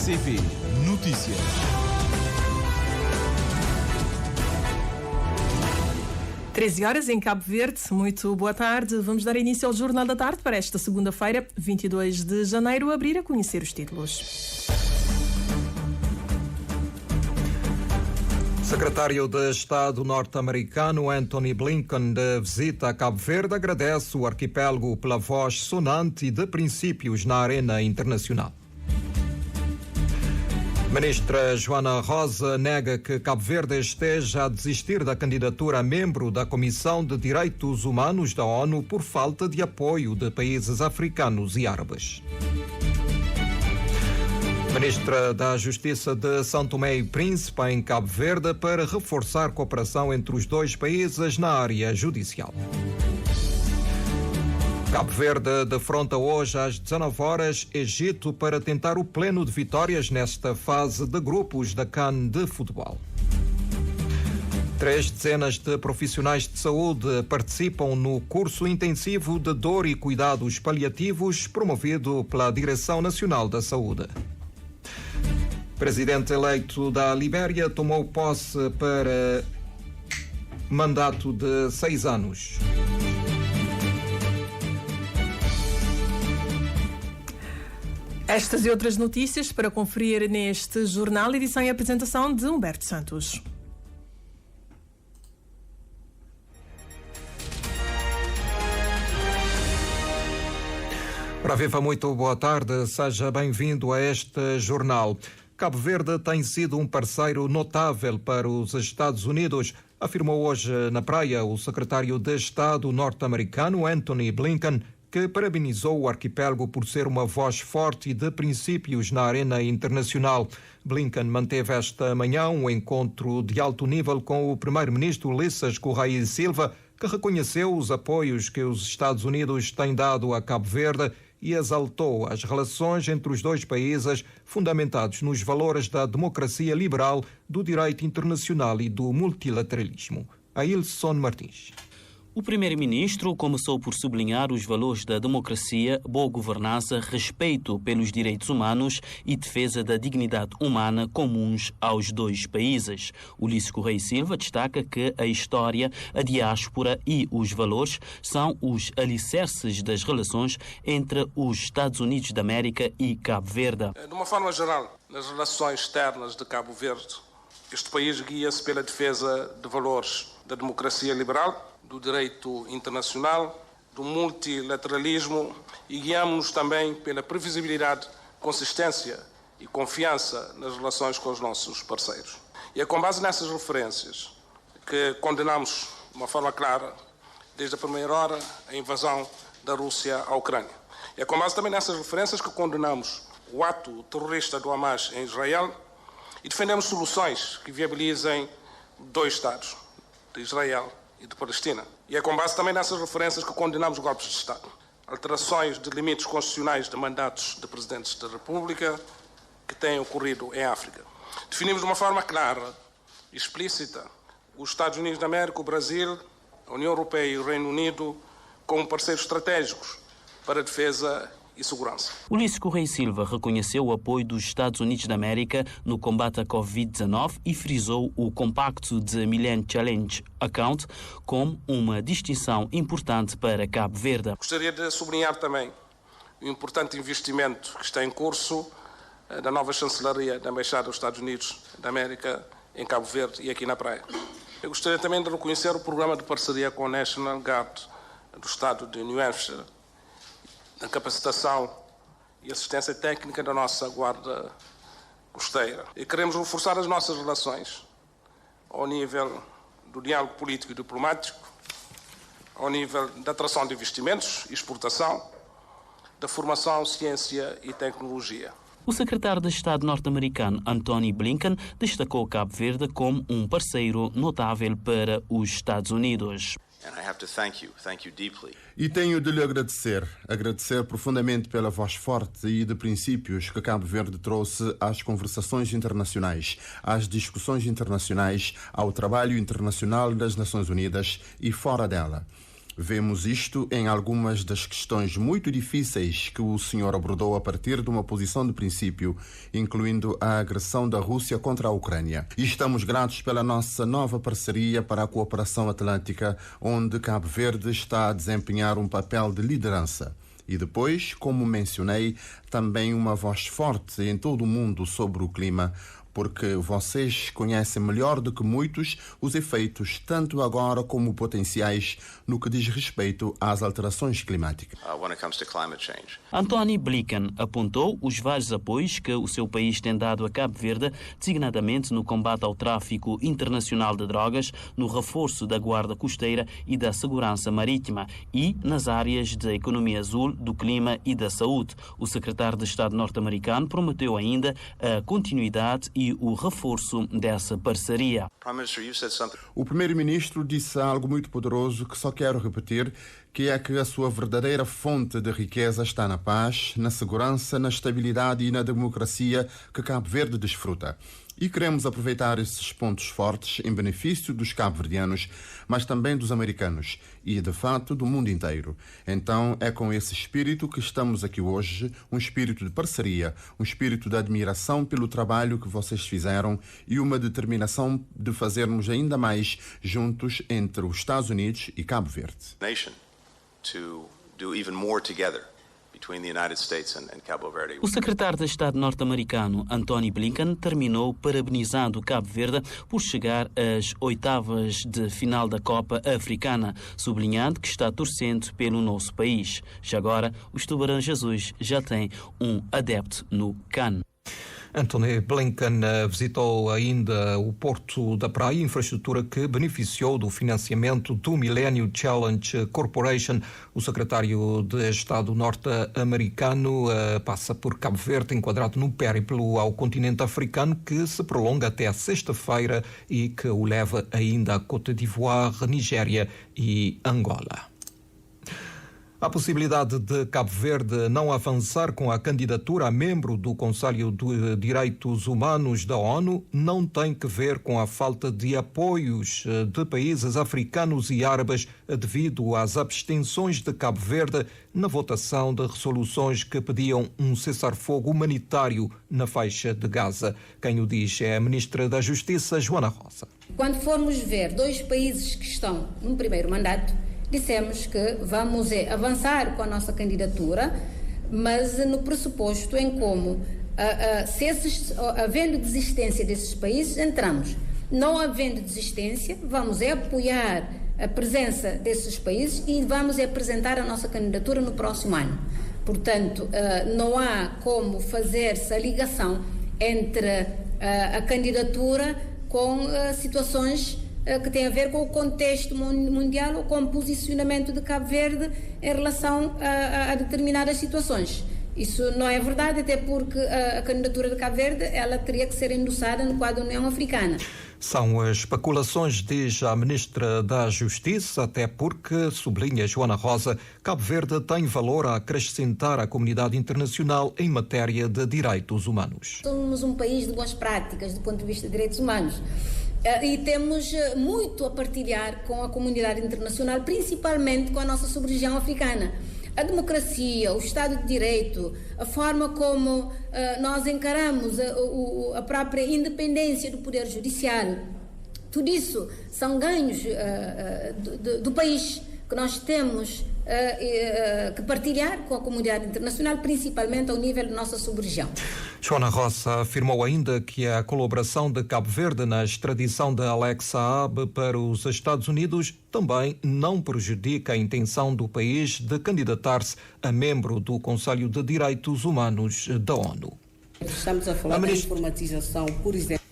PCP Notícias. Treze horas em Cabo Verde. Muito boa tarde. Vamos dar início ao Jornal da Tarde para esta segunda-feira, 22 de janeiro. Abrir a conhecer os títulos. Secretário de Estado norte-americano Antony Blinken, de visita a Cabo Verde, agradece o arquipélago pela voz sonante de princípios na arena internacional. Ministra Joana Rosa nega que Cabo Verde esteja a desistir da candidatura a membro da Comissão de Direitos Humanos da ONU por falta de apoio de países africanos e árabes. Ministra da Justiça de São Tomé e Príncipe em Cabo Verde para reforçar cooperação entre os dois países na área judicial. Cabo Verde defronta hoje às 19 horas Egito para tentar o pleno de vitórias nesta fase de grupos da CAN de futebol. 3 dezenas de profissionais de saúde participam no curso intensivo de dor e cuidados paliativos promovido pela Direção Nacional da Saúde. Presidente eleito da Libéria tomou posse para mandato de 6 anos. Estas e outras notícias para conferir neste jornal, edição e apresentação de Humberto Santos. Para Viva, muito boa tarde, seja bem-vindo a este jornal. Cabo Verde tem sido um parceiro notável para os Estados Unidos, afirmou hoje na praia o secretário de Estado norte-americano Antony Blinken, que parabenizou o arquipélago por ser uma voz forte de princípios na arena internacional. Blinken manteve esta manhã um encontro de alto nível com o primeiro-ministro Ulisses Correia e Silva, que reconheceu os apoios que os Estados Unidos têm dado a Cabo Verde e exaltou as relações entre os dois países fundamentados nos valores da democracia liberal, do direito internacional e do multilateralismo. Ailson Martins. O primeiro-ministro começou por sublinhar os valores da democracia, boa governança, respeito pelos direitos humanos e defesa da dignidade humana comuns aos dois países. Ulisses Correia e Silva destaca que a história, a diáspora e os valores são os alicerces das relações entre os Estados Unidos da América e Cabo Verde. De uma forma geral, nas relações externas de Cabo Verde, este país guia-se pela defesa de valores da democracia liberal, do direito internacional, do multilateralismo e guiamos-nos também pela previsibilidade, consistência e confiança nas relações com os nossos parceiros. E é com base nessas referências que condenamos de uma forma clara, desde a primeira hora, a invasão da Rússia à Ucrânia. E é com base também nessas referências que condenamos o ato terrorista do Hamas em Israel e defendemos soluções que viabilizem 2 Estados, de Israel e de Palestina. E é com base também nessas referências que condenamos golpes de Estado, alterações de limites constitucionais de mandatos de presidentes da República que têm ocorrido em África. Definimos de uma forma clara e explícita os Estados Unidos da América, o Brasil, a União Europeia e o Reino Unido como parceiros estratégicos para a defesa e segurança. Ulisses Correia e Silva reconheceu o apoio dos Estados Unidos da América no combate à Covid-19 e frisou o Compacto de Millennium Challenge Account como uma distinção importante para Cabo Verde. Gostaria de sublinhar também o importante investimento que está em curso da nova chancelaria da Embaixada dos Estados Unidos da América em Cabo Verde e aqui na praia. Eu gostaria também de reconhecer o programa de parceria com o National Guard do Estado de New Hampshire, na capacitação e assistência técnica da nossa Guarda Costeira. E queremos reforçar as nossas relações ao nível do diálogo político e diplomático, ao nível da atração de investimentos e exportação, da formação, ciência e tecnologia. O secretário de Estado norte-americano Antony Blinken destacou Cabo Verde como um parceiro notável para os Estados Unidos. E tenho de lhe agradecer profundamente pela voz forte e de princípios que Cabo Verde trouxe às conversações internacionais, às discussões internacionais, ao trabalho internacional das Nações Unidas e fora dela. Vemos isto em algumas das questões muito difíceis que o senhor abordou a partir de uma posição de princípio, incluindo a agressão da Rússia contra a Ucrânia. E estamos gratos pela nossa nova parceria para a cooperação atlântica, onde Cabo Verde está a desempenhar um papel de liderança. E depois, como mencionei, também uma voz forte em todo o mundo sobre o clima, porque vocês conhecem melhor do que muitos os efeitos, tanto agora como potenciais, no que diz respeito às alterações climáticas. Anthony Blinken apontou os vários apoios que o seu país tem dado a Cabo Verde, designadamente no combate ao tráfico internacional de drogas, no reforço da guarda costeira e da segurança marítima e nas áreas da economia azul, do clima e da saúde. O secretário de Estado norte-americano prometeu ainda a continuidade e o reforço dessa parceria. O primeiro-ministro disse algo muito poderoso que só quero repetir, que é que a sua verdadeira fonte de riqueza está na paz, na segurança, na estabilidade e na democracia que Cabo Verde desfruta. E queremos aproveitar esses pontos fortes em benefício dos cabo-verdianos, mas também dos americanos e, de fato, do mundo inteiro. Então, é com esse espírito que estamos aqui hoje, um espírito de parceria, um espírito de admiração pelo trabalho que vocês fizeram e uma determinação de fazermos ainda mais juntos entre os Estados Unidos e Cabo Verde. O secretário de Estado norte-americano, Anthony Blinken, terminou parabenizando Cabo Verde por chegar às oitavas de final da Copa Africana, sublinhando que está torcendo pelo nosso país. Já agora, os Tubarões Jesus já têm um adepto no CAN. Anthony Blinken visitou ainda o Porto da Praia, infraestrutura que beneficiou do financiamento do Millennium Challenge Corporation. O secretário de Estado norte-americano passa por Cabo Verde, enquadrado no périplo ao continente africano, que se prolonga até sexta-feira e que o leva ainda a Côte d'Ivoire, Nigéria e Angola. A possibilidade de Cabo Verde não avançar com a candidatura a membro do Conselho de Direitos Humanos da ONU não tem que ver com a falta de apoios de países africanos e árabes devido às abstenções de Cabo Verde na votação de resoluções que pediam um cessar-fogo humanitário na faixa de Gaza. Quem o diz é a Ministra da Justiça, Joana Rosa. Quando formos ver dois países que estão no primeiro mandato, dissemos que vamos avançar com a nossa candidatura, mas no pressuposto em como, havendo desistência desses países, entramos. Não havendo desistência, vamos apoiar a presença desses países e vamos apresentar a nossa candidatura no próximo ano. Portanto, não há como fazer-se a ligação entre a candidatura com situações que tem a ver com o contexto mundial ou com o posicionamento de Cabo Verde em relação a determinadas situações. Isso não é verdade, até porque a candidatura de Cabo Verde ela teria que ser endossada no quadro da União Africana. São especulações, diz a Ministra da Justiça, até porque, sublinha Joana Rosa, Cabo Verde tem valor a acrescentar à comunidade internacional em matéria de direitos humanos. Somos um país de boas práticas do ponto de vista de direitos humanos. E temos muito a partilhar com a comunidade internacional, principalmente com a nossa sub-região africana. A democracia, o Estado de Direito, a forma como nós encaramos a própria independência do Poder Judiciário, tudo isso são ganhos do país que nós temos que partilhar com a comunidade internacional, principalmente ao nível da nossa sub-região. Joana Rosa afirmou ainda que a colaboração de Cabo Verde na extradição de Alex Saab para os Estados Unidos também não prejudica a intenção do país de candidatar-se a membro do Conselho de Direitos Humanos da ONU. Estamos a falar da informatização, por exemplo.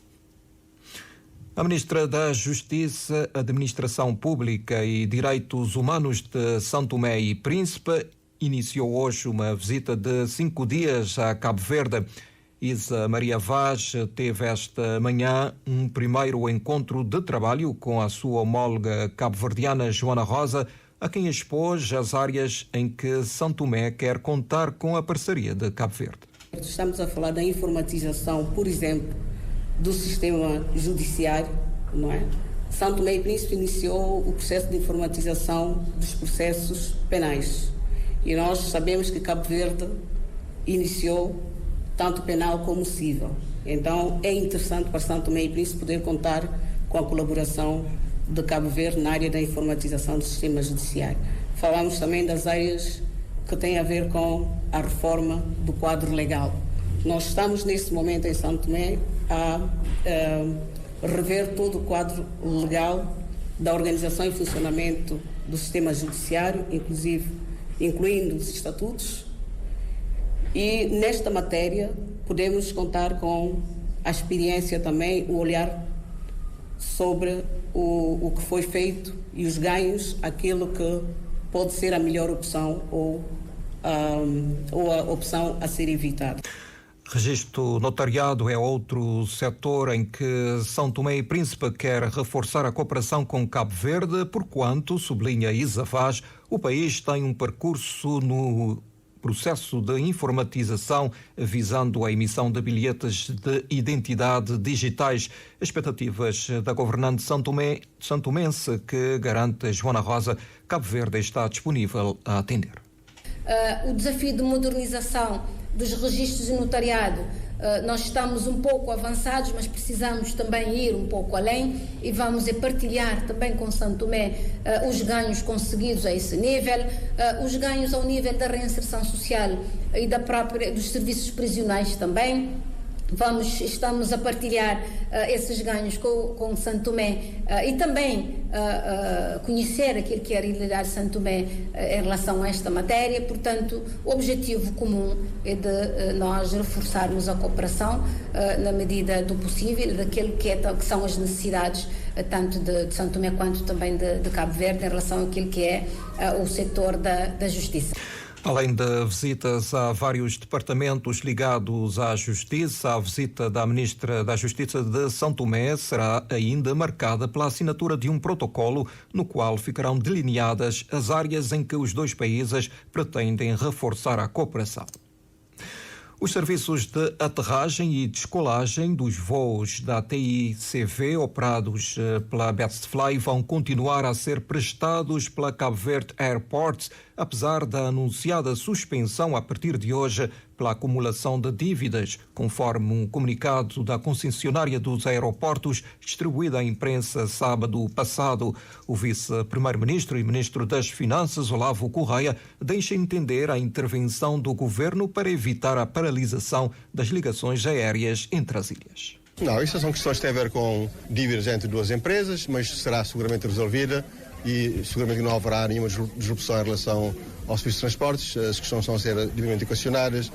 A Ministra da Justiça, Administração Pública e Direitos Humanos de São Tomé e Príncipe iniciou hoje uma visita de 5 dias a Cabo Verde. Isa Maria Vaz teve esta manhã um primeiro encontro de trabalho com a sua homóloga cabo-verdiana Joana Rosa, a quem expôs as áreas em que São Tomé quer contar com a parceria de Cabo Verde. Estamos a falar da informatização, por exemplo, do sistema judiciário, não é? São Tomé e Príncipe iniciou o processo de informatização dos processos penais. E nós sabemos que Cabo Verde iniciou tanto penal como civil. Então, é interessante para São Tomé e Príncipe poder contar com a colaboração de Cabo Verde na área da informatização do sistema judiciário. Falamos também das áreas que têm a ver com a reforma do quadro legal. Nós estamos, nesse momento, em São Tomé, a rever todo o quadro legal da organização e funcionamento do sistema judiciário, incluindo os estatutos. E, nesta matéria, podemos contar com a experiência também, o olhar sobre o que foi feito e os ganhos, aquilo que pode ser a melhor opção ou a opção a ser evitada. Registro notariado é outro setor em que São Tomé e Príncipe quer reforçar a cooperação com Cabo Verde, porquanto, sublinha Isa Vaz, o país tem um percurso no processo de informatização visando a emissão de bilhetes de identidade digitais. Expectativas da governante santomense que garante Joana Rosa, Cabo Verde está disponível a atender. O desafio de modernização dos registros de notariado, nós estamos um pouco avançados, mas precisamos também ir um pouco além e vamos partilhar também com São Tomé os ganhos conseguidos a esse nível, os ganhos ao nível da reinserção social e dos serviços prisionais também. Estamos a partilhar esses ganhos com São Tomé e também conhecer aquilo que é a realidade de São Tomé em relação a esta matéria. Portanto, o objetivo comum é de nós reforçarmos a cooperação na medida do possível, daquilo que são as necessidades tanto de São Tomé quanto também de Cabo Verde em relação àquilo que é o setor da justiça. Além de visitas a vários departamentos ligados à Justiça, a visita da Ministra da Justiça de São Tomé será ainda marcada pela assinatura de um protocolo no qual ficarão delineadas as áreas em que os dois países pretendem reforçar a cooperação. Os serviços de aterragem e descolagem dos voos da TICV operados pela Bestfly vão continuar a ser prestados pela Cabo Verde Airports, apesar da anunciada suspensão a partir de hoje pela acumulação de dívidas, conforme um comunicado da concessionária dos aeroportos distribuído à imprensa sábado passado. O vice-primeiro-ministro e ministro das Finanças, Olavo Correia, deixa entender a intervenção do governo para evitar a paralisação das ligações aéreas entre as ilhas. Não, isso são questões que têm a ver com dívidas entre duas empresas, mas será seguramente resolvida e seguramente não haverá nenhuma disrupção em relação aos serviços de transportes. As questões estão a ser devidamente equacionadas,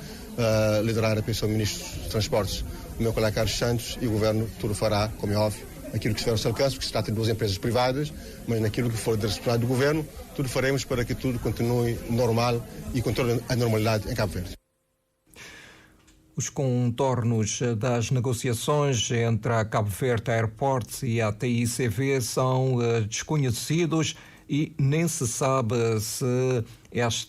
liderar a pensão do Ministro dos Transportes, o meu colega Carlos Santos, e o Governo tudo fará, como é óbvio, aquilo que estiver ao seu alcance, porque se trata de duas empresas privadas, mas naquilo que for da responsabilidade do Governo, tudo faremos para que tudo continue normal e com toda a normalidade em Cabo Verde. Os contornos das negociações entre a Cabo Verde Airports e a TICV são desconhecidos e nem se sabe se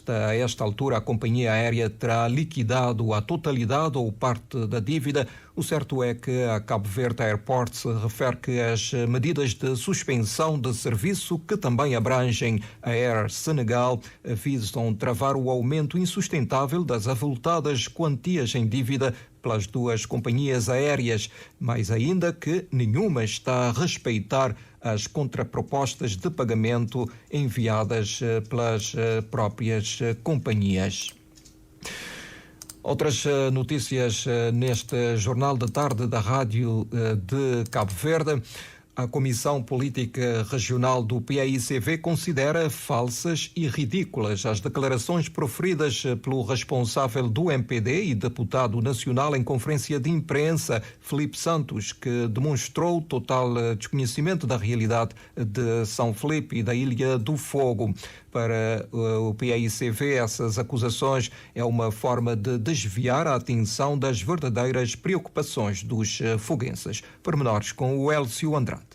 a esta altura a companhia aérea terá liquidado a totalidade ou parte da dívida. O certo é que a Cabo Verde Airports refere que as medidas de suspensão de serviço, que também abrangem a Air Senegal, visam travar o aumento insustentável das avultadas quantias em dívida pelas duas companhias aéreas, mais ainda que nenhuma está a respeitar as contrapropostas de pagamento enviadas pelas próprias companhias. Outras notícias neste Jornal da Tarde da Rádio de Cabo Verde. A Comissão Política Regional do PAICV considera falsas e ridículas as declarações proferidas pelo responsável do MPD e deputado nacional em conferência de imprensa, Filipe Santos, que demonstrou total desconhecimento da realidade de São Filipe e da Ilha do Fogo. Para o PAICV, essas acusações é uma forma de desviar a atenção das verdadeiras preocupações dos foguenses. Pormenores com o Elcio Andrade.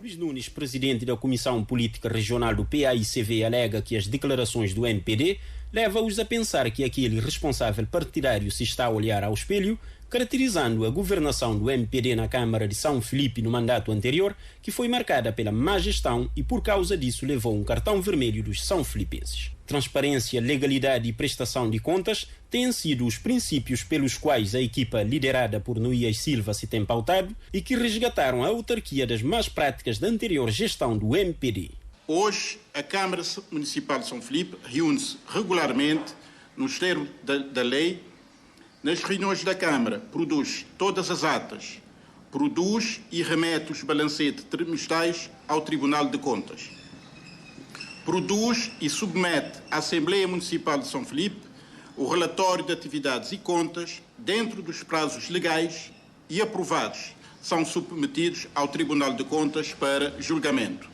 Luís Nunes, presidente da Comissão Política Regional do PAICV, alega que as declarações do MPD leva-os a pensar que aquele responsável partidário se está a olhar ao espelho, caracterizando a governação do MPD na Câmara de São Felipe no mandato anterior, que foi marcada pela má gestão e por causa disso levou um cartão vermelho dos são filipenses. Transparência, legalidade e prestação de contas têm sido os princípios pelos quais a equipa liderada por Nuías Silva se tem pautado e que resgataram a autarquia das más práticas da anterior gestão do MPD. Hoje, a Câmara Municipal de São Felipe reúne-se regularmente nos termos da lei. Nas reuniões da Câmara, produz todas as atas, produz e remete os balancetes trimestrais ao Tribunal de Contas. Produz e submete à Assembleia Municipal de São Felipe o relatório de atividades e contas dentro dos prazos legais e aprovados. São submetidos ao Tribunal de Contas para julgamento.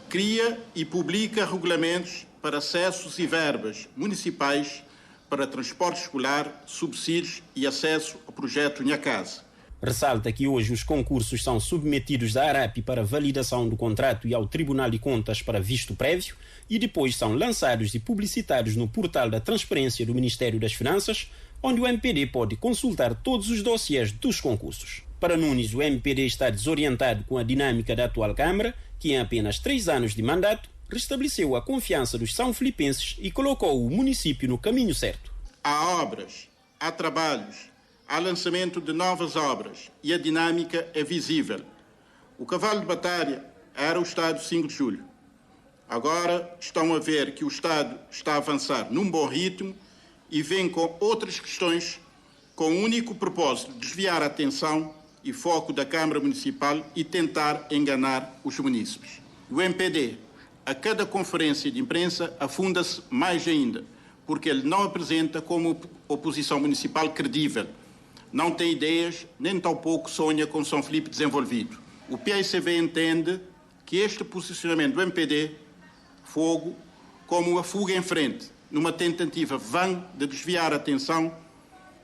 Cria e publica regulamentos para acessos e verbas municipais para transporte escolar, subsídios e acesso ao projeto Minha Casa. Ressalta que hoje os concursos são submetidos à ARAP para validação do contrato e ao Tribunal de Contas para visto prévio e depois são lançados e publicitados no portal da transparência do Ministério das Finanças, onde o MPD pode consultar todos os dossiês dos concursos. Para Nunes, o MPD está desorientado com a dinâmica da atual Câmara, que em apenas 3 anos de mandato restabeleceu a confiança dos são filipenses e colocou o município no caminho certo. Há obras, há trabalhos, há lançamento de novas obras e a dinâmica é visível. O cavalo de batalha era o Estado 5 de Julho. Agora estão a ver que o Estado está a avançar num bom ritmo e vem com outras questões com o único propósito de desviar a atenção e foco da Câmara Municipal e tentar enganar os munícipes. O MPD, a cada conferência de imprensa, afunda-se mais ainda, porque ele não apresenta como oposição municipal credível. Não tem ideias, nem tampouco sonha com São Felipe desenvolvido. O PAICV entende que este posicionamento do MPD, fogo, como uma fuga em frente, numa tentativa vã de desviar a atenção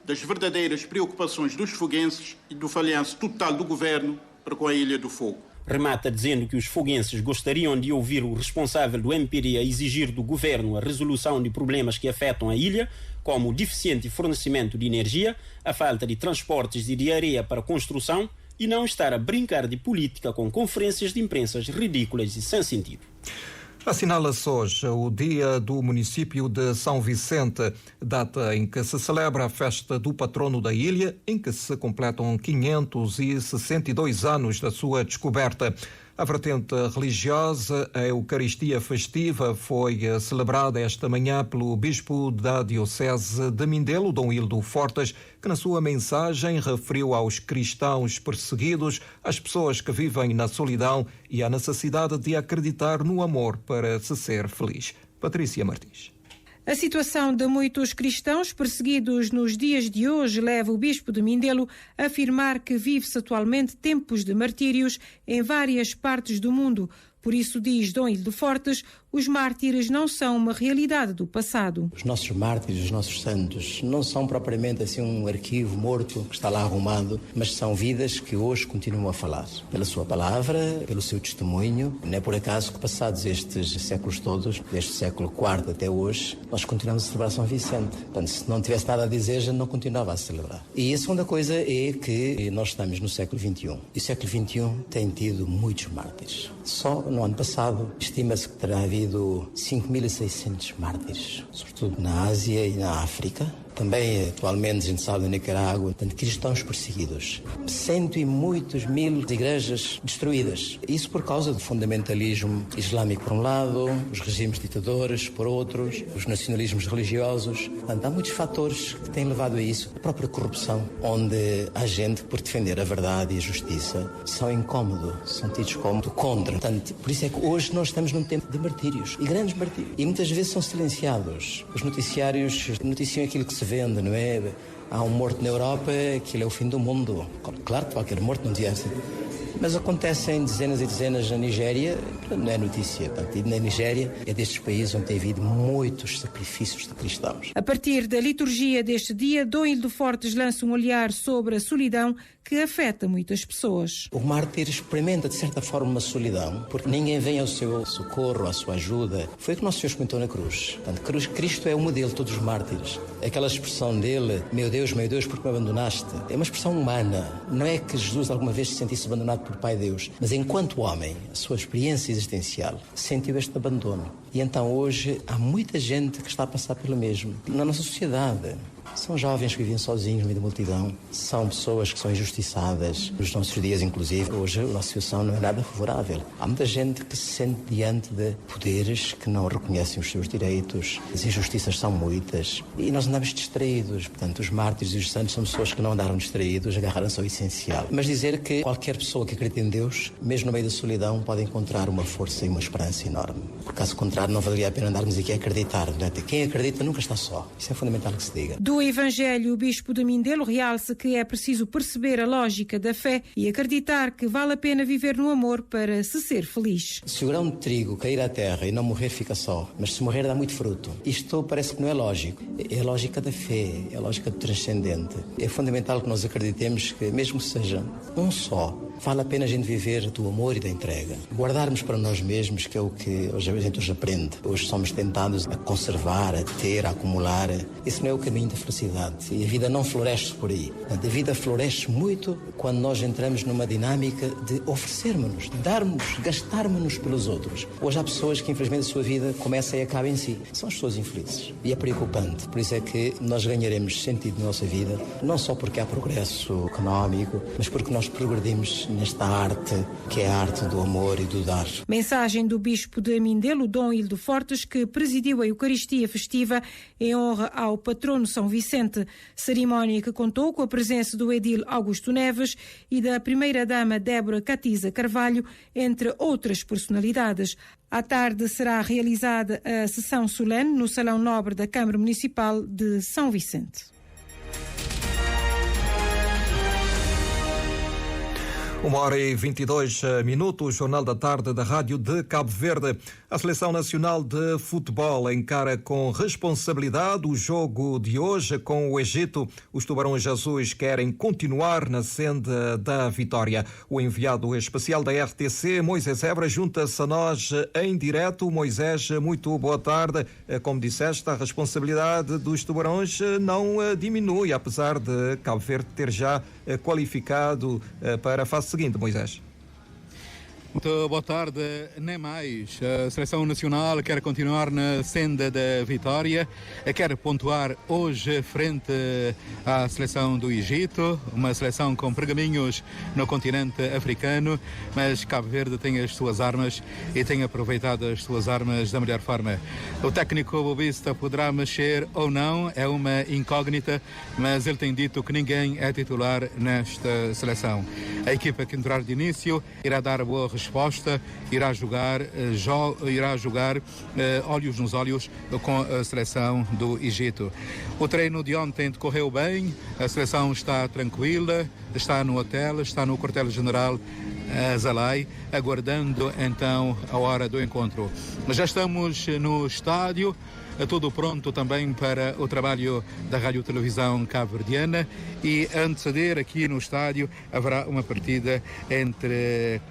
das verdadeiras preocupações dos foguenses e do falhanço total do governo para com a Ilha do Fogo. Remata dizendo que os foguenses gostariam de ouvir o responsável do MPD a exigir do governo a resolução de problemas que afetam a ilha, como o deficiente fornecimento de energia, a falta de transportes e de areia para construção, e não estar a brincar de política com conferências de imprensa ridículas e sem sentido. Assinala-se hoje o Dia do Município de São Vicente, data em que se celebra a festa do patrono da ilha, em que se completam 562 anos da sua descoberta. A vertente religiosa, a Eucaristia Festiva, foi celebrada esta manhã pelo Bispo da Diocese de Mindelo, Dom Hildo Fortes, que na sua mensagem referiu aos cristãos perseguidos, às pessoas que vivem na solidão e à necessidade de acreditar no amor para se ser feliz. Patrícia Martins. A situação de muitos cristãos perseguidos nos dias de hoje leva o bispo de Mindelo a afirmar que vive-se atualmente tempos de martírios em várias partes do mundo. Por isso, diz Dom Hildo Fortes, os mártires não são uma realidade do passado. Os nossos mártires, os nossos santos, não são propriamente assim um arquivo morto que está lá arrumado, mas são vidas que hoje continuam a falar. Pela sua palavra, pelo seu testemunho. Não é por acaso que passados estes séculos todos, desde o século IV até hoje, nós continuamos a celebrar São Vicente. Portanto, se não tivesse nada a dizer, já não continuava a celebrar. E a segunda coisa é que nós estamos no século XXI. E o século XXI tem tido muitos mártires. Só no ano passado, estima-se que terá havido 5.600 mártires, sobretudo na Ásia e na África. Também, atualmente, a gente sabe, na Nicarágua, tanto cristãos perseguidos. 100 e muitos mil igrejas destruídas. Isso por causa do fundamentalismo islâmico, por um lado, os regimes ditadores, por outros, os nacionalismos religiosos. Portanto, há muitos fatores que têm levado a isso. A própria corrupção, onde há gente que, por defender a verdade e a justiça, são incómodos, são tidos como contra. Portanto, por isso é que hoje nós estamos num tempo de martírios, e grandes martírios. E muitas vezes são silenciados. Os noticiários noticiam aquilo que se vende, não é? Há um morto na Europa, aquilo é o fim do mundo. Claro que qualquer morto não devia ser. Mas acontecem dezenas e dezenas na Nigéria, não é notícia. Portanto, na Nigéria é destes países onde tem havido muitos sacrifícios de cristãos. A partir da liturgia deste dia, Dom Hildo Fortes lança um olhar sobre a solidão que afeta muitas pessoas. O mártir experimenta, de certa forma, uma solidão, porque ninguém vem ao seu socorro, à sua ajuda. Foi o que Nosso Senhor comentou na cruz. Portanto, Cristo é o modelo de todos os mártires. Aquela expressão dele, meu Deus, por que me abandonaste? É uma expressão humana. Não é que Jesus alguma vez se sentisse abandonado por Pai Deus, mas enquanto homem, a sua experiência existencial, sentiu este abandono. E então hoje há muita gente que está a passar pelo mesmo. Na nossa sociedade, são jovens que vivem sozinhos no meio da multidão, são pessoas que são injustiçadas. Nos nossos dias, inclusive, hoje a nossa situação não é nada favorável. Há muita gente que se sente diante de poderes que não reconhecem os seus direitos. As injustiças são muitas e nós andamos distraídos. Portanto, os mártires e os santos são pessoas que não andaram distraídos, agarraram-se ao essencial. Mas dizer que qualquer pessoa que acredita em Deus, mesmo no meio da solidão, pode encontrar uma força e uma esperança enorme. Por caso contrário, não valeria a pena andarmos aqui a acreditar. Quem acredita nunca está só. Isso é fundamental que se diga. Do Evangelho, o Bispo de Mindelo realça que é preciso perceber a lógica da fé e acreditar que vale a pena viver no amor para se ser feliz. Se o grão de trigo cair à terra e não morrer, fica só. Mas se morrer, dá muito fruto. Isto parece que não é lógico. É a lógica da fé, é a lógica do transcendente. É fundamental que nós acreditemos que, mesmo que seja um só, vale a pena a gente viver do amor e da entrega. Guardarmos para nós mesmos, que é o que hoje a gente aprende. Hoje somos tentados a conservar, a ter, a acumular. Esse não é o caminho da felicidade. E a vida não floresce por aí. A vida floresce muito quando nós entramos numa dinâmica de oferecermos-nos, darmos, gastarmos-nos pelos outros. Hoje há pessoas que, infelizmente, a sua vida começa e acaba em si. São as pessoas infelizes. E é preocupante. Por isso é que nós ganharemos sentido na nossa vida, não só porque há progresso económico, mas porque nós progredimos nesta arte, que é a arte do amor e do dar. Mensagem do Bispo de Mindelo, Dom Hildo Fortes, que presidiu a Eucaristia festiva em honra ao patrono São Vicente. Cerimónia que contou com a presença do edil Augusto Neves e da primeira-dama Débora Catiza Carvalho, entre outras personalidades. À tarde será realizada a sessão solene no Salão Nobre da Câmara Municipal de São Vicente. 1h22, Jornal da Tarde da Rádio de Cabo Verde. A Seleção Nacional de Futebol encara com responsabilidade o jogo de hoje com o Egito. Os Tubarões Azuis querem continuar na senda da vitória. O enviado especial da RTC, Moisés Ebra, junta-se a nós em direto. Moisés, muito boa tarde. Como disseste, a responsabilidade dos Tubarões não diminui, apesar de Cabo Verde ter já qualificado para a fase seguinte, Moisés. Muito boa tarde, nem mais. A Seleção Nacional quer continuar na senda da vitória, quer pontuar hoje frente à Seleção do Egito, uma seleção com pergaminhos no continente africano, mas Cabo Verde tem as suas armas e tem aproveitado as suas armas da melhor forma. O técnico bobista poderá mexer ou não, é uma incógnita, mas ele tem dito que ninguém é titular nesta seleção. A equipa que entrar de início irá dar boa resposta, irá jogar olhos nos olhos com a seleção do Egito. O treino de ontem decorreu bem, a seleção está tranquila, está no hotel, está no quartel-general Zalai, aguardando então a hora do encontro. Já estamos no estádio, tudo pronto também para o trabalho da Rádio-Televisão Cabo-Verdiana, e a anteceder aqui no estádio haverá uma partida entre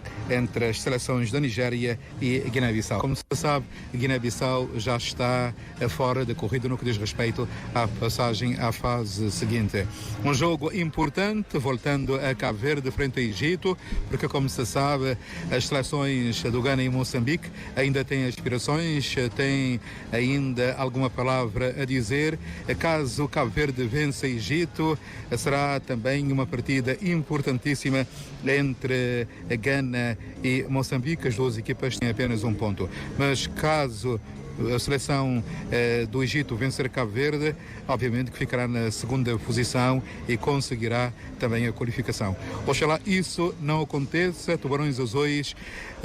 as seleções da Nigéria e Guiné-Bissau. Como se sabe, Guiné-Bissau já está fora da corrida no que diz respeito à passagem à fase seguinte. Um jogo importante, voltando a Cabo Verde frente a Egito, porque, como se sabe, as seleções do Ghana e Moçambique ainda têm aspirações, têm ainda alguma palavra a dizer. Caso Cabo Verde vença Egito, será também uma partida importantíssima entre Ghana e Moçambique. As duas equipas têm apenas um ponto. Mas caso a seleção do Egito vencer Cabo Verde, obviamente que ficará na segunda posição e conseguirá também a qualificação. Oxalá isso não aconteça. Tubarões Azuis,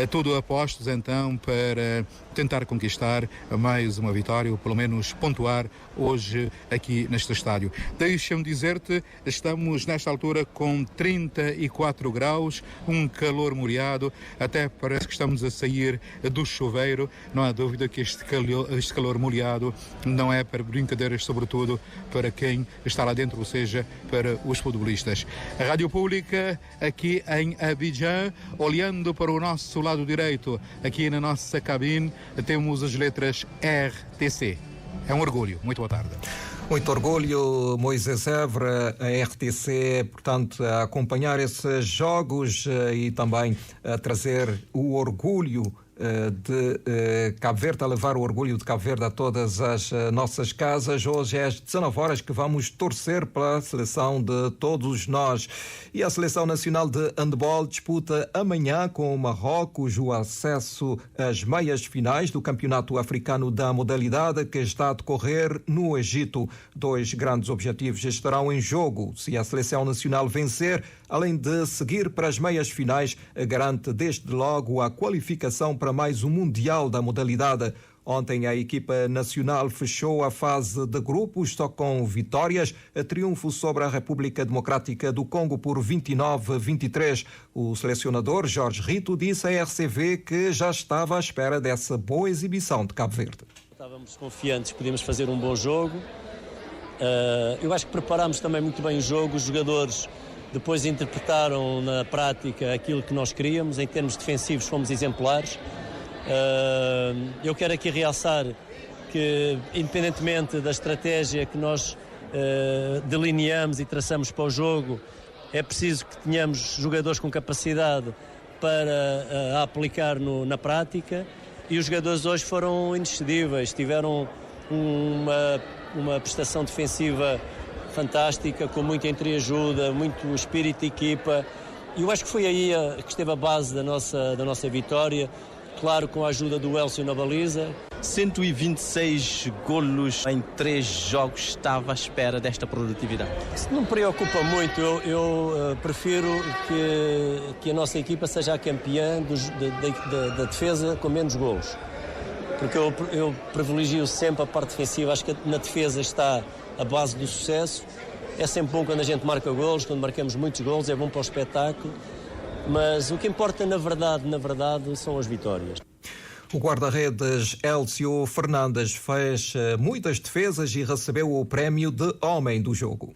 tudo apostos então para tentar conquistar mais uma vitória, ou pelo menos pontuar hoje aqui neste estádio. Deixa-me dizer-te, estamos nesta altura com 34 graus, um calor molhado, até parece que estamos a sair do chuveiro. Não há dúvida que este calor molhado não é para brincadeiras, sobretudo para quem está lá dentro, ou seja, para os futebolistas. A Rádio Pública aqui em Abidjan, olhando para o nosso lado direito, aqui na nossa cabine, temos as letras RTC. É um orgulho. Muito boa tarde. Muito orgulho, Moisés Évora, a RTC, portanto, a acompanhar esses jogos e também a trazer o orgulho de Cabo Verde, a levar o orgulho de Cabo Verde a todas as nossas casas. Hoje é às 19 horas que vamos torcer pela seleção de todos nós. E a Seleção Nacional de Handball disputa amanhã com o Marrocos o acesso às meias finais do Campeonato Africano da modalidade que está a decorrer no Egito. 2 grandes objetivos estarão em jogo. Se a Seleção Nacional vencer, além de seguir para as meias finais, garante desde logo a qualificação para mais um Mundial da modalidade. Ontem a equipa nacional fechou a fase de grupos só com vitórias, triunfo sobre a República Democrática do Congo por 29-23. O selecionador Jorge Rito disse à RCV que já estava à espera dessa boa exibição de Cabo Verde. Estávamos confiantes que podíamos fazer um bom jogo. Eu acho que preparámos também muito bem o jogo. Os jogadores depois interpretaram na prática aquilo que nós queríamos. Em termos defensivos fomos exemplares. Eu quero aqui realçar que, independentemente da estratégia que nós delineamos e traçamos para o jogo, é preciso que tenhamos jogadores com capacidade para a aplicar na prática, e os jogadores hoje foram inexcedíveis, tiveram uma prestação defensiva fantástica, com muita entreajuda, muito espírito de equipa, e eu acho que foi aí que esteve a base da nossa vitória. Claro, com a ajuda do Elcio na baliza. 126 golos em 3 jogos, estava à espera desta produtividade. Isso não me preocupa muito. Eu prefiro que a nossa equipa seja a campeã da defesa com menos golos. Porque eu privilegio sempre a parte defensiva. Acho que na defesa está a base do sucesso. É sempre bom quando a gente marca golos, quando marcamos muitos golos, é bom para o espetáculo. Mas o que importa, na verdade, são as vitórias. O guarda-redes Elcio Fernandes fez muitas defesas e recebeu o prémio de homem do jogo.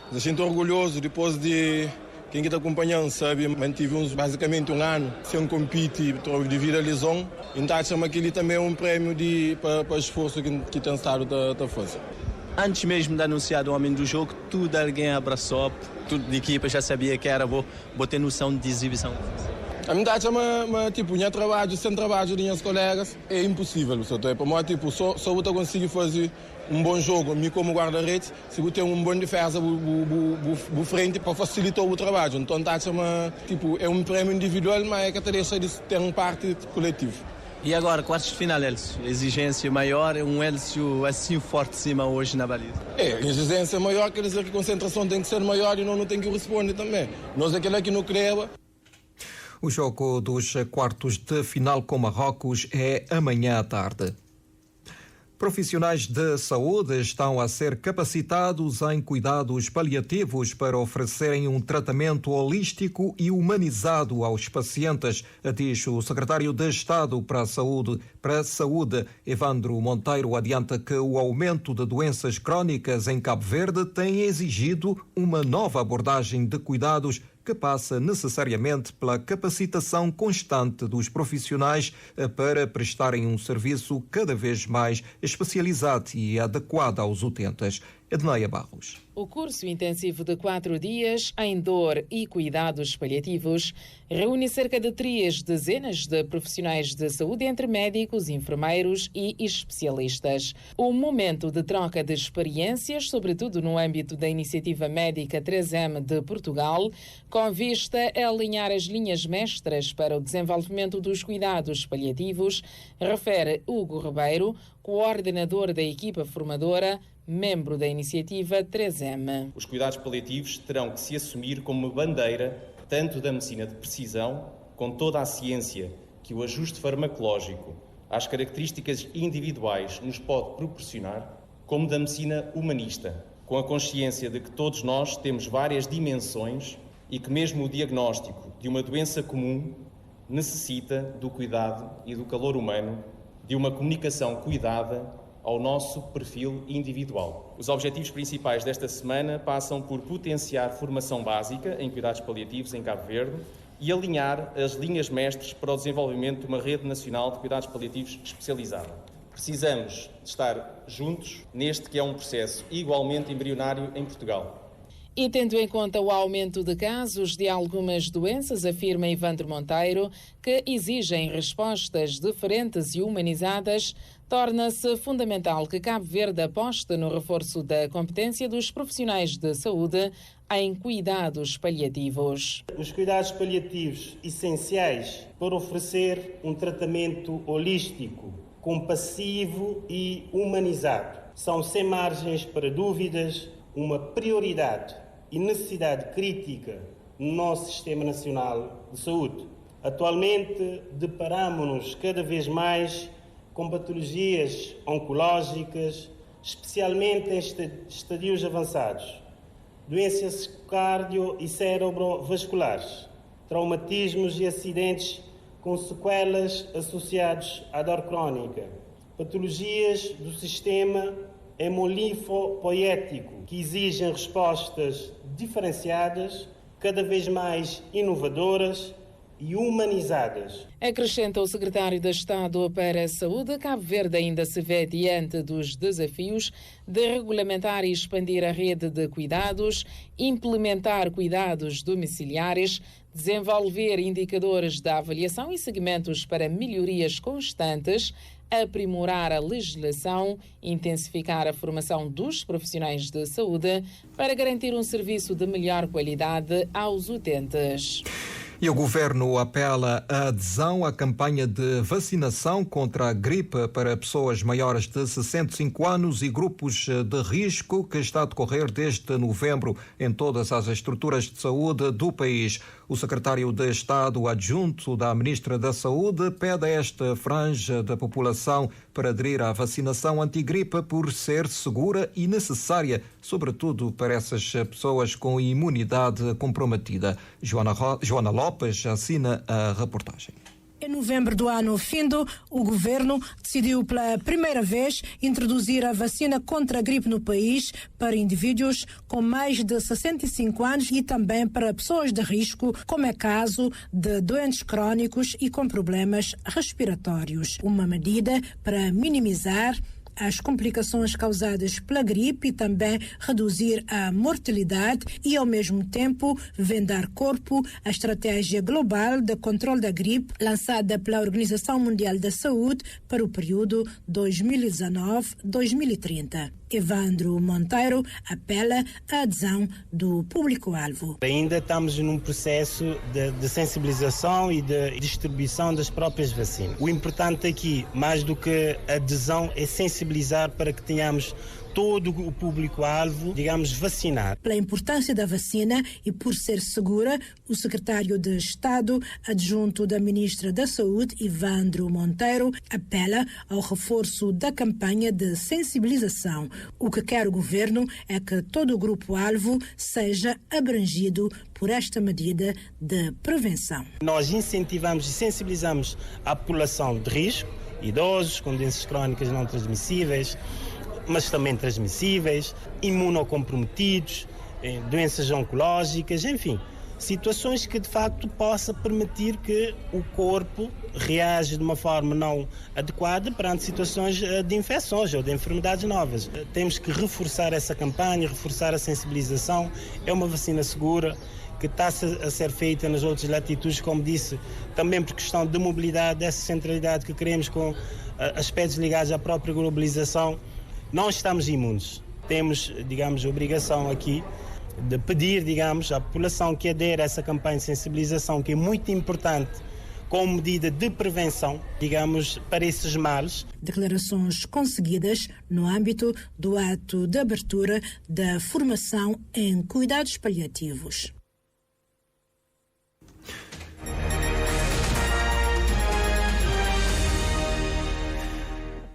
Me sinto orgulhoso depois de quem está acompanhando, sabe? Mantivemos basicamente um ano sem competir devido à lesão. Então, chama aquele também um prémio para o esforço que tem estado da força. Antes mesmo de anunciar o homem do jogo, tudo alguém abraçou, tudo de equipa já sabia que era, vou ter noção de exibição. A minha minha trabalho, sem trabalho dos meus colegas, é impossível. Para mim, só eu consigo fazer um bom jogo, me como guarda-redes, se eu tenho um bom defesa frente para facilitar o trabalho. Então, é um prêmio individual, mas é que deixa de ter uma parte coletiva. E agora, quartos de final, Elcio? Exigência maior, um Elcio assim forte de cima hoje na baliza? A exigência maior quer dizer que a concentração tem que ser maior e não tem que responder também. Nós aquele que não creva. O jogo dos quartos de final com Marrocos é amanhã à tarde. Profissionais de saúde estão a ser capacitados em cuidados paliativos para oferecerem um tratamento holístico e humanizado aos pacientes, diz o secretário de Estado para a Saúde, Evandro Monteiro. Adianta que o aumento de doenças crónicas em Cabo Verde tem exigido uma nova abordagem de cuidados que passa necessariamente pela capacitação constante dos profissionais para prestarem um serviço cada vez mais especializado e adequado aos utentes. Edneia Barros. O curso intensivo de 4 dias em dor e cuidados paliativos reúne cerca de 3 dezenas de profissionais de saúde entre médicos, enfermeiros e especialistas. Um momento de troca de experiências, sobretudo no âmbito da Iniciativa Médica 3M de Portugal, com vista a alinhar as linhas mestras para o desenvolvimento dos cuidados paliativos, refere Hugo Ribeiro, coordenador da equipa formadora, membro da Iniciativa 3M. Os cuidados paliativos terão que se assumir como bandeira tanto da medicina de precisão, com toda a ciência que o ajuste farmacológico às características individuais nos pode proporcionar, como da medicina humanista, com a consciência de que todos nós temos várias dimensões e que mesmo o diagnóstico de uma doença comum necessita do cuidado e do calor humano, de uma comunicação cuidada ao nosso perfil individual. Os objetivos principais desta semana passam por potenciar formação básica em cuidados paliativos em Cabo Verde e alinhar as linhas mestres para o desenvolvimento de uma rede nacional de cuidados paliativos especializada. Precisamos de estar juntos neste que é um processo igualmente embrionário em Portugal. E tendo em conta o aumento de casos de algumas doenças, afirma Evandro Monteiro, que exigem respostas diferentes e humanizadas, torna-se fundamental que Cabo Verde aposte no reforço da competência dos profissionais de saúde em cuidados paliativos. Os cuidados paliativos essenciais para oferecer um tratamento holístico, compassivo e humanizado são, sem margens para dúvidas, uma prioridade e necessidade crítica no nosso Sistema Nacional de Saúde. Atualmente, deparamos-nos cada vez mais com patologias oncológicas, especialmente em estadios avançados, doenças cardio- e cerebrovasculares, traumatismos e acidentes com sequelas associados à dor crónica, patologias do sistema hemolinfopoético, que exigem respostas diferenciadas, cada vez mais inovadoras e humanizadas. Acrescenta o secretário de Estado para a Saúde, Cabo Verde ainda se vê diante dos desafios de regulamentar e expandir a rede de cuidados, implementar cuidados domiciliares, desenvolver indicadores de avaliação e segmentos para melhorias constantes, aprimorar a legislação, intensificar a formação dos profissionais de saúde para garantir um serviço de melhor qualidade aos utentes. E o governo apela à adesão à campanha de vacinação contra a gripe para pessoas maiores de 65 anos e grupos de risco que está a decorrer desde novembro em todas as estruturas de saúde do país. O secretário de Estado adjunto da Ministra da Saúde pede a esta franja da população para aderir à vacinação antigripe por ser segura e necessária, sobretudo para essas pessoas com imunidade comprometida. Joana Lopes assina a reportagem. Em novembro do ano findo, o governo decidiu pela primeira vez introduzir a vacina contra a gripe no país para indivíduos com mais de 65 anos e também para pessoas de risco, como é caso de doentes crónicos e com problemas respiratórios. Uma medida para minimizar as complicações causadas pela gripe e também reduzir a mortalidade e, ao mesmo tempo, vendar corpo à estratégia global de controle da gripe lançada pela Organização Mundial da Saúde para o período 2019-2030. Evandro Monteiro apela à adesão do público-alvo. Ainda estamos num processo de sensibilização e de distribuição das próprias vacinas. O importante aqui, mais do que adesão, é sensibilizar para que tenhamos todo o público-alvo, digamos, vacinar. Pela importância da vacina e por ser segura, o secretário de Estado adjunto da Ministra da Saúde, Evandro Monteiro, apela ao reforço da campanha de sensibilização. O que quer o governo é que todo o grupo-alvo seja abrangido por esta medida de prevenção. Nós incentivamos e sensibilizamos a população de risco, idosos com doenças crónicas não transmissíveis, mas também transmissíveis, imunocomprometidos, doenças oncológicas, enfim, situações que de facto possa permitir que o corpo reage de uma forma não adequada perante situações de infecções ou de enfermidades novas. Temos que reforçar essa campanha, reforçar a sensibilização. É uma vacina segura que está a ser feita nas outras latitudes, como disse, também por questão de mobilidade, dessa centralidade que queremos com aspectos ligados à própria globalização. Não estamos imunes. Temos, digamos, a obrigação aqui de pedir, digamos, à população que adere a essa campanha de sensibilização, que é muito importante como medida de prevenção, digamos, para esses males. Declarações conseguidas no âmbito do ato de abertura da formação em cuidados paliativos.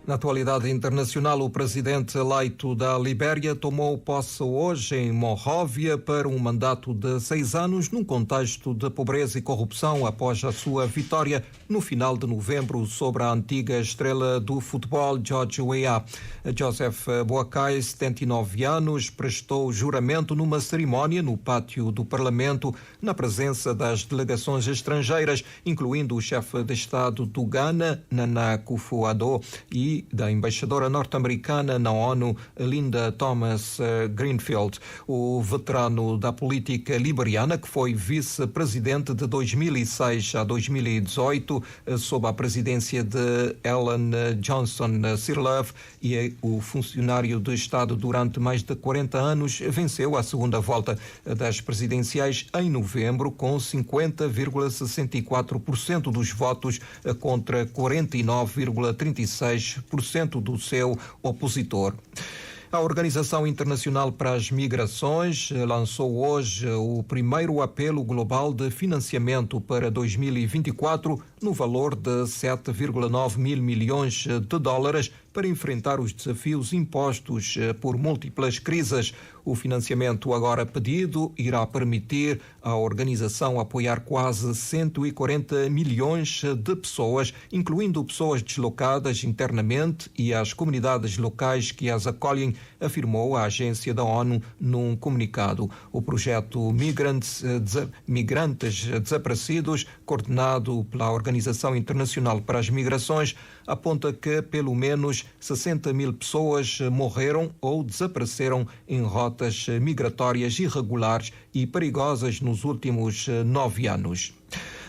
Na atualidade internacional, o presidente eleito da Libéria tomou posse hoje em Monróvia para um mandato de 6 anos, num contexto de pobreza e corrupção, após a sua vitória no final de novembro sobre a antiga estrela do futebol, George Weah. Joseph Boakai, 79 anos, prestou juramento numa cerimónia no pátio do Parlamento, na presença das delegações estrangeiras, incluindo o chefe de Estado do Ghana, Nana Akufo-Addo, e da embaixadora norte-americana na ONU, Linda Thomas-Greenfield. O veterano da política liberiana, que foi vice-presidente de 2006 a 2018, sob a presidência de Ellen Johnson Sirleaf, e é o funcionário de Estado durante mais de 40 anos, venceu a segunda volta das presidenciais em novembro com 50,64% dos votos contra 49,36% do seu opositor. A Organização Internacional para as Migrações lançou hoje o primeiro apelo global de financiamento para 2024 no valor de 7,9 mil milhões de dólares para enfrentar os desafios impostos por múltiplas crises. O financiamento agora pedido irá permitir à organização apoiar quase 140 milhões de pessoas, incluindo pessoas deslocadas internamente e as comunidades locais que as acolhem, afirmou a agência da ONU num comunicado. O projeto Migrantes Desaparecidos, coordenado pela Organização Internacional para as Migrações, aponta que pelo menos 60 mil pessoas morreram ou desapareceram em rotas migratórias irregulares e perigosas nos últimos 9 anos.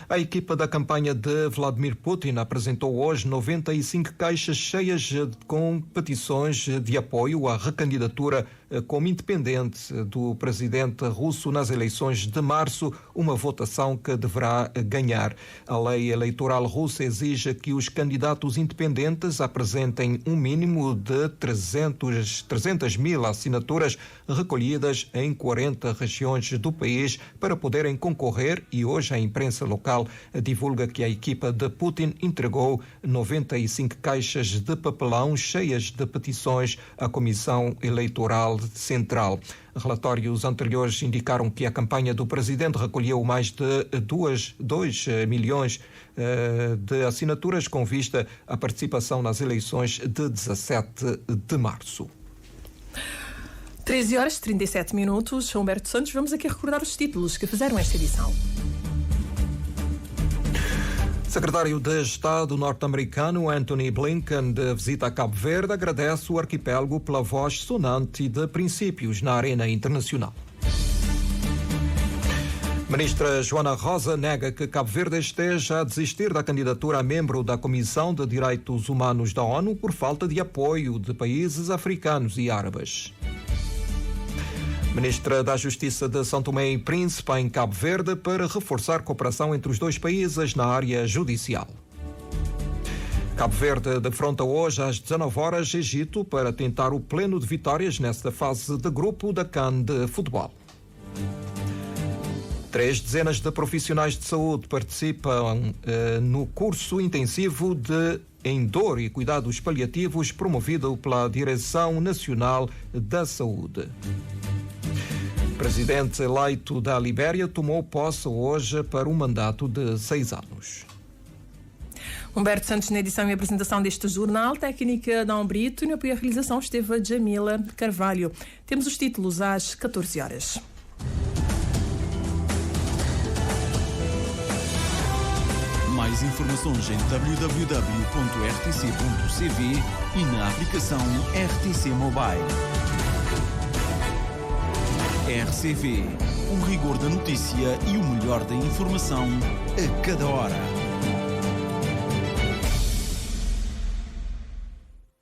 A equipa da campanha de Vladimir Putin apresentou hoje 95 caixas cheias com petições de apoio à recandidatura como independente do presidente russo nas eleições de março, uma votação que deverá ganhar. A lei eleitoral russa exige que os candidatos independentes apresentem um mínimo de 300 mil assinaturas recolhidas em 40 regiões do país para poderem concorrer, e hoje a imprensa local divulga que a equipa de Putin entregou 95 caixas de papelão cheias de petições à Comissão Eleitoral Central. Relatórios anteriores indicaram que a campanha do presidente recolheu mais de 2 milhões de assinaturas com vista à participação nas eleições de 17 de março. 13 horas e 37 minutos. Humberto Santos, vamos aqui recordar os títulos que fizeram esta edição. Secretário de Estado norte-americano Antony Blinken, de visita a Cabo Verde, agradece o arquipélago pela voz sonante de princípios na arena internacional. Ministra Joana Rosa nega que Cabo Verde esteja a desistir da candidatura a membro da Comissão de Direitos Humanos da ONU por falta de apoio de países africanos e árabes. Ministra da Justiça de São Tomé e Príncipe em Cabo Verde para reforçar cooperação entre os dois países na área judicial. Cabo Verde defronta hoje às 19 horas Egito para tentar o pleno de vitórias nesta fase de grupo da CAN de futebol. 3 dezenas de profissionais de saúde participam no curso intensivo em dor e cuidados paliativos promovido pela Direção Nacional da Saúde. O presidente eleito da Libéria tomou posse hoje para um mandato de 6 anos. Humberto Santos na edição e apresentação deste jornal, técnica Dom Brito, e no apoio à realização esteve a Jamila Carvalho. Temos os títulos às 14 horas. Mais informações em www.rtc.cv e na aplicação RTC Mobile. RCV, o rigor da notícia e o melhor da informação a cada hora.